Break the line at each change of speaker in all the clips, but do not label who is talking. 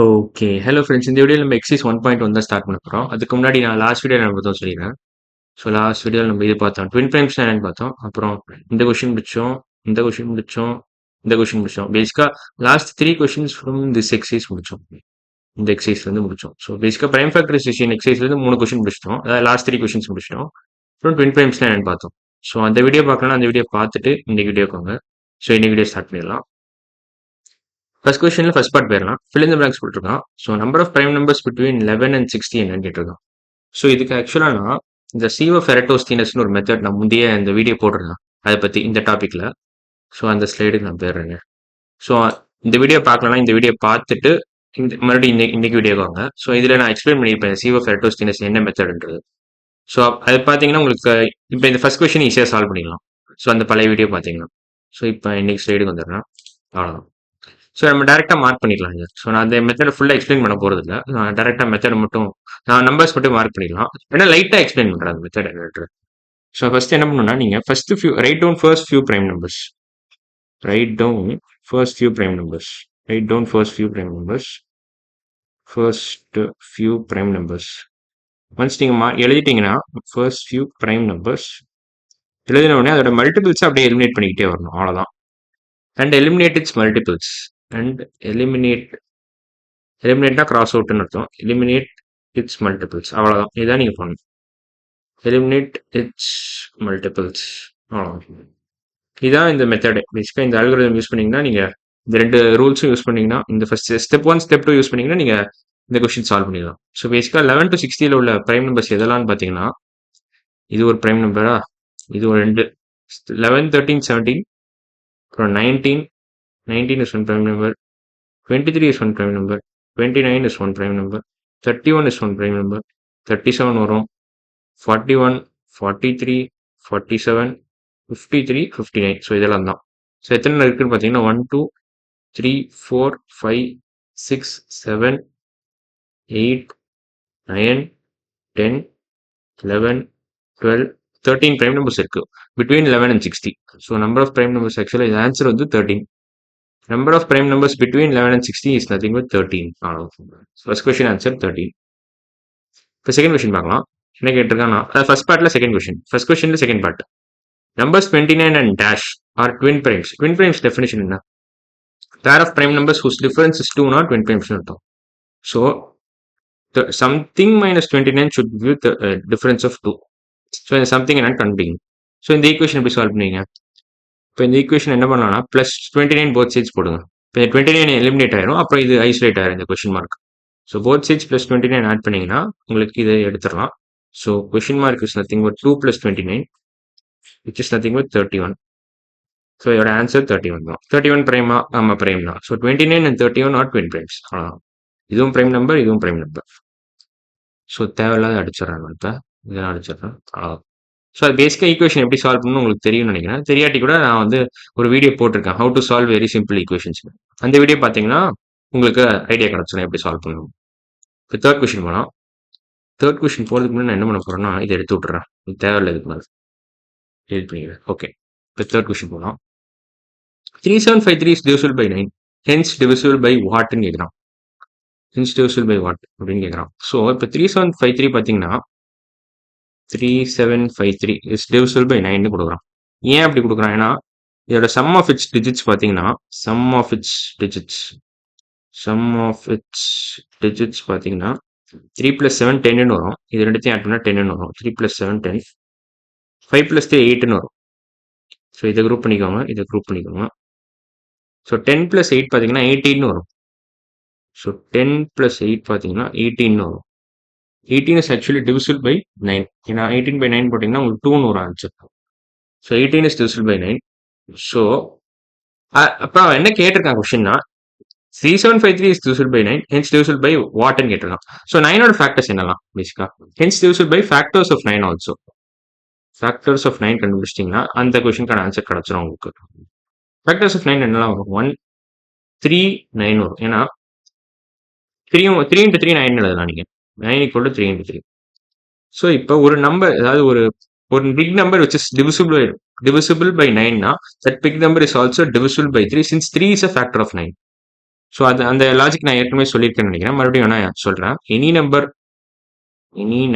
Okay. Hello friends. இந்த வீடியோல நம்ம எக்சர்சைஸ் 1.1 தான் ஸ்டார்ட் பண்ண போறோம். அதுக்கு முன்னாடி நான் லாஸ்ட் வீடியோல என்ன பார்த்தோம்னு சொல்லிடுறேன். ஸோ லாஸ்ட் வீடியோல நம்ம இது பார்த்தோம். ட்வின் பிரைம்ஸ்னா என்னன்னு பார்த்தோம். அப்புறம் இந்த கொஸ்டின் முடிச்சோம். இந்த கொஸ்டின் முடிச்சோம். இந்த கொஸ்டின் முடிச்சோம். பேசிக்கா last 3 questions from this exercise முடிச்சோம். இந்த எக்சர்சைஸ்ல இருந்து முடிச்சோம். ஸோ பேசிக்கா பிரைம் ஃபேக்டரைசேஷன் எக்சர்சைஸ்ல இருந்து 3 கொஸ்டின் முடிச்சிட்டோம். அதாவது லாஸ்ட் 3 கொஸ்டின்ஸ் முடிச்சிட்டோம். அப்புறம் ட்வின் பிரைம்ஸ்னா என்னன்னு பார்த்தோம். ஸோ அந்த வீடியோ பார்க்கலன்னா அந்த வீடியோ பார்த்துட்டு இந்த வீடியோக்கு வாங்க. ஸோ இந்த வீடியோ ஸ்டார்ட் பண்ணிடலாம். ஃபர்ஸ்ட் கொஸ்டின்ல ஃபர்ஸ்ட் பார்ட் போயிடலாம். ஃபில் இன் தி பிளாங்க்ஸ் போட்டுருக்கான். So number of prime numbers between 11 and 60 என்னன்னு கேட்டிருக்கான். ஸோ இதுக்கு ஆக்சுவலா நான் இந்த சீவ ஃபெரட்டோஸ்தீனஸ்னு ஒரு மெத்தட் நான் முந்தைய இந்த வீடியோ போட்டிருந்தேன். அதை பத்தி இந்த டாபிக்ல. ஸோ அந்த ஸ்லைடுக்கு நான் போயிடுறேங்க. ஸோ இந்த வீடியோ பார்க்கலன்னா இந்த வீடியோ பார்த்துட்டு மறுபடியும் இன்னைக்கு வீடியோ வாங்க. ஸோ இதுல நான் எக்ஸ்பிளைன் பண்ணியிருப்பேன் சீவ ஃபெரட்டோஸ்தீனஸ் என்ன மெத்தட்ன்றது. ஸோ அது பார்த்தீங்கன்னா உங்களுக்கு இப்போ இந்த ஃபர்ஸ்ட் கொஸ்டின் ஈஸியாக சால்வ் பண்ணிடலாம். ஸோ அந்த பழைய வீடியோ பார்த்தீங்கன்னா. ஸோ இப்போ இன்னைக்கு ஸ்லைடுக்கு வந்துடுறேன். அவ்வளோதான். ஸோ நம்ம டேரெக்டாக மார்க் பண்ணிக்கலாம் இங்க. ஸோ நான் அந்த மெத்தடை ஃபுல்லாக எக்ஸ்பிளைன் பண்ண போகிறது இல்லை. நான் டேரெக்டாக மெத்தட் மட்டும் நான் நம்பர்ஸ் மட்டும் மார்க் பண்ணிடலாம். ஏன்னா லைட்டாக எக்ஸ்பிளைன் பண்ணுறேன் அந்த மெத்தட் என்னன்றது. ஸோ ஃபர்ஸ்ட் என்ன பண்ணணும்னா நீங்கள் first few write down first few prime numbers. Write down first few prime numbers. Write down first few prime numbers. First few prime numbers. Once நீங்கள் எழுதிட்டீங்கன்னா ஃபர்ஸ்ட் ஃபியூ பிரைம் நம்பர்ஸ் எழுதின உடனே அதோட multiples அப்படியே eliminate பண்ணிக்கிட்டே வரணும். அவ்வளோதான். And eliminate its multiples. And எலிமினேட்னா கிராஸ் அவுட்னு அர்த்தம். Eliminate its multiples. அவ்வளோதான். இதான் நீங்கள் பண்ணணும். Eliminate its multiples. அவ்வளோதான். இதான் இந்த மெத்தடு. பேசிக்காக இந்த அல்காரிதம் யூஸ் பண்ணீங்கன்னா நீங்கள் இந்த 2 ரூல்ஸும் யூஸ் பண்ணீங்கன்னா இந்த ஃபர்ஸ்ட் ஸ்டெப் 1 ஸ்டெப் 2 யூஸ் பண்ணீங்கன்னா நீங்கள் இந்த கொஸ்டின் சால்வ் பண்ணிடலாம். ஸோ பேசிக்காக 11 to 60 உள்ள பிரைம் நம்பர்ஸ் எதெல்லாம்னு பார்த்தீங்கன்னா இது ஒரு பிரைம் நம்பரா, இது ஒரு 2 11 13 17 அப்புறம் 19 is one prime number, 23 is one prime number, 29 is one prime number, 31 is one prime number, 37 வரும், 41, 43, 47, 53, 59. ஸோ இதெல்லாம் தான். ஸோ எத்தனை இருக்குன்னு பார்த்தீங்கன்னா 1 2 3 4 5 6 7 8 9 10 11 12 13 prime numbers இருக்கு between 11 and 60. So number of prime numbers ஆக்சுவலாக இது ஆன்சர் வந்து 13. Number of prime numbers between 11 and 60 is nothing but 13. First question answer 13. இப்போ செகண்ட் கொஸ்டின் பார்க்கலாம். என்ன கேட்டிருக்காங்கன்னா ஃபர்ஸ்ட் பார்ட்ல செகண்ட் கொஸ்டின். ஃபர்ஸ்ட் கொஸ்டின்ல second part. Numbers 29 and dash are twin primes. Twin primes definition என்ன? Pair of prime numbers whose difference is 2 not twin primes அர்த்தம். So something minus 29 should give the difference of 2. So இந்த something என்னன்னு கண்டுபிடிங்க. So இந்த equation எப்படி solve பண்ணீங்க? இப்போ இந்த ஈக்குவேஷன் என்ன பண்ணலாம்னா பிளஸ் 29 போத் சைட்ஸ் போடுங்க. இப்போ 29 எலிமினேட் ஆயிரும். அப்புறம் இது ஐசோலேட் ஆயிரும் இந்த question mark. So both sides plus 29 add பண்ணீங்கன்னா உங்களுக்கு இதை எடுத்துடலாம். So question mark is nothing but 2 plus 29 which is nothing but 31. So இதோட ஆன்சர் 31 தான். 31 பிரைமா? ஆமாம் பிரைம் தான். So 29 and 31 are twin primes. அவ்வளோதான். இதுவும் பிரைம் நம்பர், இதுவும் பிரைம் நம்பர். ஸோ தேவையில்லாத அடிச்சிடறாங்க. இப்போ இதெல்லாம் அடிச்சிடறேன். அவ்வளோதான். ஸோ அது பேசிக்காக ஈக்குவேஷன் எப்படி சால்வ் பண்ணணும்னு உங்களுக்கு தெரியும்னு நினைக்கிறேன். தெரியாட்டி கூட நான் வந்து ஒரு வீடியோ போட்டிருக்கேன், how to solve very simple equations. அந்த வீடியோ பார்த்தீங்கன்னா உங்களுக்கு ஐடியா கிடச்சிடும் எப்படி சால்வ் பண்ணணும். இப்போ தேர்ட் கொஸ்டின் போகலாம். தேர்ட் கொஸ்டின் போகிறதுக்கு முன்னாடி நான் என்ன பண்ண போகிறேன்னா இதை எடுத்து விட்டுறேன். இது தேவையில்லை, இதுக்கு மேலே எடிட் பண்ணிக்கிறேன். ஓகே, இப்போ தேர்ட் கொஸ்டின் போகலாம். 3753 is divisible by 9. Hence divisible by what ன்னு கேட்குறான். Hence divisible by what அப்படின்னு கேட்குறான். ஸோ இப்போ 3753 பார்த்தீங்கன்னா 3753 is divisible by 9 கொடுக்குறான். ஏன் அப்படி கொடுக்குறான்? ஏன்னா இதோட சம் ஆஃப் இட்ஸ் டிஜிட்ஸ் பார்த்தீங்கன்னா சம் ஆஃப் இட்ஸ் டிஜிட்ஸ் பார்த்தீங்கன்னா 3 + 7 10 வரும். இது ரெண்டுத்தையும் ஆட் பண்ணால் 10 வரும். 3 + 7 10, 5 + 3 8 வரும். ஸோ இதை குரூப் பண்ணிக்கோங்க, இதை குரூப் பண்ணிக்கோங்க. ஸோ 10 + 8 பார்த்தீங்கன்னா 18 வரும். ஸோ 10 + 8 பார்த்தீங்கன்னா 18 வரும். 18 is actually divisible by 9. ஏன்னா 18 by 9 போட்டிங்கன்னா உங்களுக்கு 2ன்னு ஒரு answer. So 18 is divisible by 9. So அப்போ அவன் என்ன கேட்டிருக்கான் கொஸ்டின்னா 3753 is divisible by 9, hence divisible by what ன்னு கேட்டிருக்கான். ஸோ 9ஓட ஃபேக்டர்ஸ் என்னலாம் பேசிக்கா? hence divisible by factors of 9 also. Factors of 9 கண்டுபிடிச்சிட்டிங்கன்னா அந்த கொஸ்டினுக்கான ஆன்சர் கிடச்சிரும் உங்களுக்கு. ஃபேக்டர்ஸ் ஆஃப் 9 என்னெல்லாம் வரும்? 1 3 9 வரும். ஏன்னா 3 into 3 9 எழுதலாம் நீங்கள். 9 = 3 into 3. ஸோ இப்போ ஒரு நம்பர், அதாவது ஒரு big number which is divisible by 9 னா that big number is also divisible by 3 since 3 is a factor of 9. So அது அந்த லாஜிக் நான் ஏற்கனவே சொல்லியிருக்கேன்னு நினைக்கிறேன். மறுபடியும் வேணா சொல்றேன். Any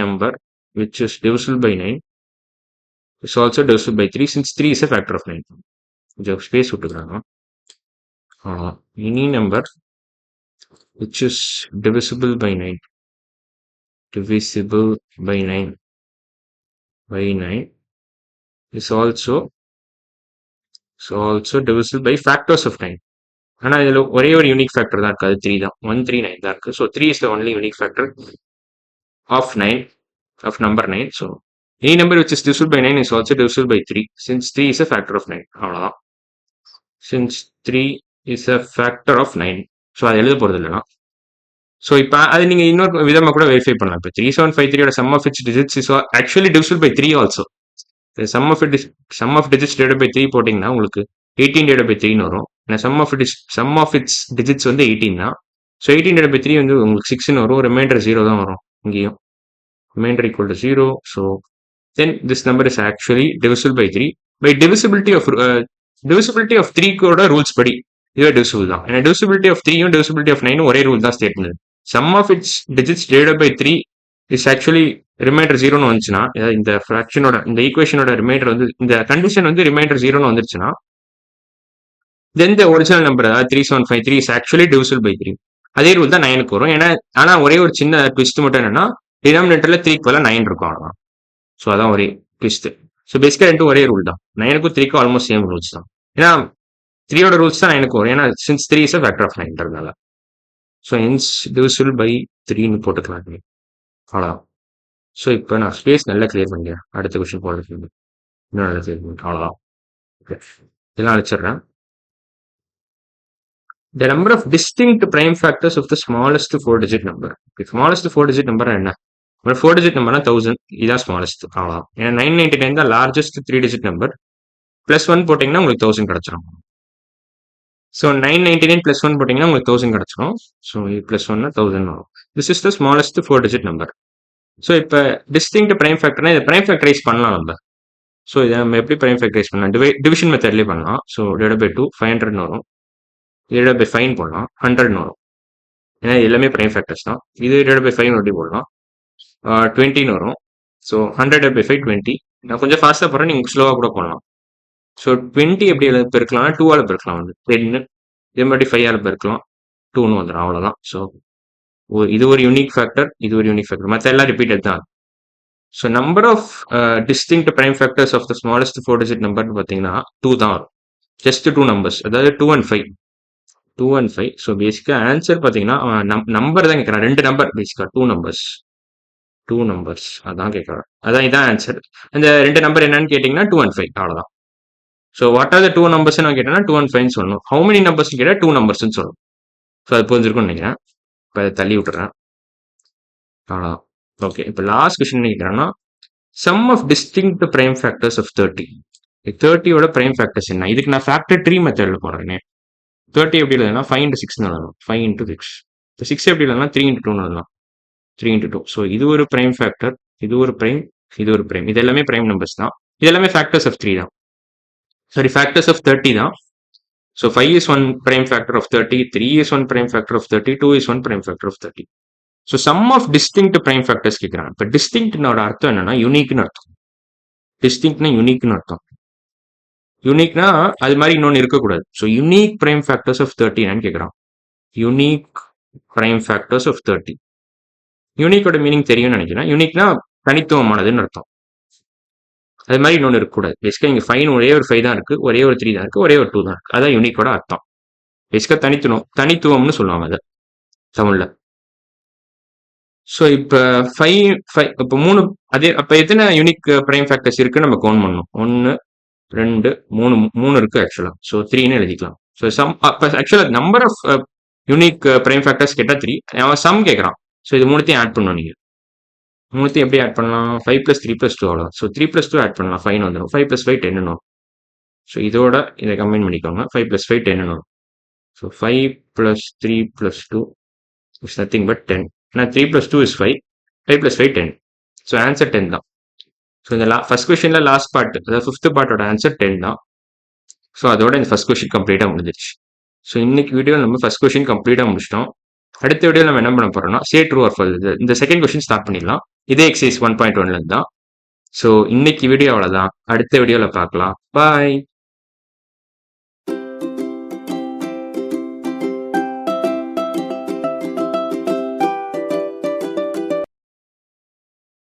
number which is divisible by 9 is also divisible by 3 since 3 is a factor of 9. கொஞ்சம் ஸ்பேஸ் விட்டுக்கிறாங்க. Any number which is divisible by 9 is also divisible by factors of 9. ஆனா இதுல ஒரே ஒரு யூனிக் ஃபேக்டர் தான் இருக்கு, அது 3 தான். 139 தான் இருக்கு. So 3 is the only unique factor of 9, of number 9. So any number which is divisible by 9 is also divisible by 3 since 3 is a factor of 9. அவ்வளவுதான். since 3 is a factor of 9. So அது எழுத போறது இல்லைனா. So இப்போ அது நீங்க இன்னொரு விதமா கூட வெரிஃபை பண்ணலாம். இப்போ 3753 sum of its digits is actually divisible by 3 also. Sum of digits divided by 3 போட்டிங்கன்னா உங்களுக்கு 18 டிவைடட் பை 3ன்னு வரும். சம் ஆஃப் இட்ஸ் டிஜிட்ஸ் வந்து 18 தான். ஸோ 18 டிவைடட் பை 3 வந்து உங்களுக்கு 6ன்னு வரும். ரிமைண்டர் 0 தான் வரும் இங்கேயும். Remainder equal to 0. So then this number is actually divisible by 3. By divisibility of 3 கூட ரூல்ஸ் படி இதுவே divisible தான். ஏன்னா divisibility of 3யும் divisibility of 9ம் ஒரே ரூல் தான் ஸ்டேட் பண்ணுது. Sum of its digits divided by 3 is actually reminder 0ன்னு வந்துச்சுன்னா, இந்த ஃபிராக்ஷனோட இந்த ஈக்குவேஷனோட ரிமைண்டர் வந்து இந்த கண்டிஷன் வந்து ரிமைண்டர் 0ன்னு வந்துருச்சுன்னா, then the original number அதாவது 3753 is actually divisible by 3. அதே ரூல் தான் 9க்கு வரும். ஏன்னா ஆனா ஒரே ஒரு சின்ன ட்விஸ்ட் மட்டும் என்னன்னா, டினாமினேட்டர்ல 3க்கு பதிலா 9 இருக்கும் அவ்வளவுதான். ஸோ அதான் ஒரே ட்விஸ்ட். ஸோ பேசிக்கா ரெண்டும் ஒரே ரூல் தான். 9க்கும் 3க்கும் ஆல்மோஸ்ட் சேம் ரூல்ஸ் தான். ஏன்னா 3யோட ரூல்ஸ் தான் 9க்கு வரும். ஏன்னா since 3 is a factor of 9ன்றதுனால. ஸோ hence divisible by 3ன்னு போட்டுக்கலாம். அவ்வளோதான். ஸோ இப்போ நான் ஸ்பேஸ் நல்லா கிளியர் பண்ணிக்கிறேன். அடுத்த கொஸ்டின் போடுறதுக்கு இன்னும் நல்லா கிளியர் பண்ணிட்டேன். அவ்வளோதான். ஓகே, இதெல்லாம் அழிச்சிடுறேன். The number of distinct prime factors of the smallest 4-digit number. Smallest 4-digit number என்ன? 4-digit numberனா 1000. இதான் ஸ்மாலஸ்ட். அவ்வளோதான். ஏன்னா 999 தான் லார்ஜஸ்ட் 3-digit நம்பர். +1 போட்டிங்கன்னா உங்களுக்கு 1000 கிடைச்சிடும். ஸோ 999 +1 போட்டிங்கன்னா உங்களுக்கு 1000 கிடைச்சிடும். ஸோ +1னா 1000 வரும். This is the smallest 4-digit number. So இப்போ டிஸ்டிங்க்ட் பிரைம் ஃபேக்டர்னா இதை பிரைம் ஃபேக்டரைஸ் பண்ணலாம் நம்ம. ஸோ இதை நம்ம எப்படி பிரைம் ஃபேக்டரைஸ் பண்ணலாம்? டிவிஷன் மெத்தட்லேயே பண்ணலாம். ஸோ டிவைட் பை 2 500 வரும். டிவைட் பை 5 போடலாம், 100 வரும். ஏன்னா எல்லாமே பிரைம் ஃபேக்டர்ஸ் தான். இது டிவைட் பை 5 எப்படி போடலாம், 20 வரும். So 100 by 5 20. நான் கொஞ்சம் ஃபாஸ்ட்டாக போகிறேன், நீங்கள் ஸ்லோவாக கூட போடலாம். ஸோ 20 எப்படி பெருக்கலாம்னா 2ஆல் பெருக்கலாம் வந்து 10. இதே மாதிரி 5ஆல் பெருக்கலாம் 2ன்னு வந்துடும். அவ்வளோதான். ஸோ இது ஒரு யூனிக் ஃபேக்டர், இது ஒரு யூனிக் ஃபேக்டர், மற்ற எல்லாம் ரிப்பீட்டட் தான். So number of distinct prime factors of the smallest 4-digit நம்பர்னு பார்த்தீங்கன்னா 2 தான் வரும். ஜஸ்ட் 2 நம்பர்ஸ், அதாவது 2 and 5. 2 and 5. ஸோ பேசிக்காக ஆன்சர் பார்த்தீங்கன்னா நம்பர் தான் கேட்குறேன். 2 நம்பர் பேசிக்காக 2 நம்பர்ஸ் அதான் கேட்குறேன். அதான் இதான் ஆன்சர். அந்த 2 நம்பர் என்னன்னு கேட்டிங்கன்னா 2 and 5 அவ்வளோதான். So what are the 2 numbers நான் கேட்டேன்னா 2 and 5 சொல்லணும். ஹவு மெனி நம்பர்ஸ் கேட்டால் 2 நம்பர்ஸ்ன்னு சொல்லணும். ஸோ அது புரிஞ்சிருக்கும்னு நினைக்கிறேன். இப்போ அதை தள்ளி விட்டுறேன். அவ்வளோதான். ஓகே, இப்போ லாஸ்ட் கொஸ்டின் கேட்குறேன்னா sum of distinct prime factors of 30. 30யோட பிரைம் ஃபேக்டர்ஸ் என்ன? இதுக்கு நான் ஃபேக்டர் ட்ரீ மெத்தடில் போடுறேன். 30 எப்படி இல்லைன்னா 5 into 6 எழுதலாம். 5 into 6. இப்போ 6 எப்படி இல்லைன்னா 3 into 2 எழுதலாம். 3 into 2. ஸோ இது ஒரு பிரைம் ஃபேக்டர், இது ஒரு பிரைம், இது ஒரு பிரைம். இது எல்லாமே பிரைம் நம்பர்ஸ் தான். இது எல்லாமே ஃபேக்டர்ஸ் ஆஃப் 3 தான். சாரி, ஃபேக்டர்ஸ் ஆஃப் 30 தான். So 5 is one prime factor of 30, 3 is one prime factor of 30, 2 is one prime factor of 30. So sum of distinct prime factors கேட்குறாங்க. இப்போ டிஸ்டிங்க்ட்னோட அர்த்தம் என்னன்னா யூனிக்னு அர்த்தம். டிஸ்டிங்க்ட்னா யூனிக்னு அர்த்தம். யூனிக்னா அது மாதிரி இன்னொன்று இருக்கக்கூடாது. So unique prime factors of 30 என்னன்னு கேட்குறான். Unique prime factors of 30. யூனிக்கோட மீனிங் தெரியும்னு நினைக்கிறேன். யூனிக்னா தனித்துவமானதுன்னு அர்த்தம். அது மாதிரி இன்னொன்று இருக்கக்கூடாது. பேசிக்காக இங்கே 5 ஒரே ஒரு 5 தான் இருக்கு, ஒரே ஒரு 3 தான் இருக்கு, ஒரே ஒரு 2 தான் இருக்கு. அதான் யூனிக்கோட அர்த்தம். பேசிக்காக தனித்துவம்னு சொல்லுவாங்க அதை தமிழ்ல. ஸோ இப்போ 5 இப்போ 3 அதே அப்போ எத்தனை யூனிக் பிரைம் ஃபேக்டர்ஸ் இருக்குன்னு நம்ம கவுண்ட் பண்ணணும். 1 2 3 இருக்கு ஆக்சுவலா. ஸோ 3ன்னு எழுதிக்கலாம். ஸோ சம் அப்போ ஆக்சுவலாக number of unique prime factors கேட்டால் 3. அவன் சம் கேட்குறான். ஸோ இது மூணுத்தையும் ஆட் பண்ணணும். நீங்கள் மூணுத்தையும் எப்படி ஆட் பண்ணலாம்? 5 + 3 + 2 அவ்வளோ. ஸோ 3 + 2 ஆட் பண்ணலாம். 5 வந்துடும். 5 + 5 10 வரும். ஸோ இதோட இதை கம்பைன் பண்ணிக்கோங்க. 5 + 5 10 வரும். So 5 + 3 + 2 is nothing but 10. ஏன்னா 3 + 2 is 5, 5 + 5 10. ஸோ ஆன்சர் 10 தான். ஸோ இந்த ஃபர்ஸ்ட் கொஸ்டின்ல லாஸ்ட் பார்ட், அதாவது 5th பார்ட்டோட ஆன்சர் 10 தான். ஸோ அதோட இந்த ஃபர்ஸ்ட் கொஸ்டின் கம்ப்ளீட்டாக முடிஞ்சிருச்சு. ஸோ இன்னைக்கு வீடியோ நம்ம ஃபர்ஸ்ட் கொஸ்டின் கம்ப்ளீட்டாக முடிச்சிட்டோம். அடுத்த வீடியோ நம்ம என்ன பண்ண போறோம்னா சே ட்ரூ ஆர் ஃபால்ஸ் இந்த செகண்ட் கொஸ்டின் ஸ்டார்ட் பண்ணிடலாம். இதே எக்ஸசைஸ் 1.1ல தான். ஸோ இன்னைக்கு வீடியோ அவ்வளோதான். அடுத்த வீடியோவில் பார்க்கலாம். பாய்.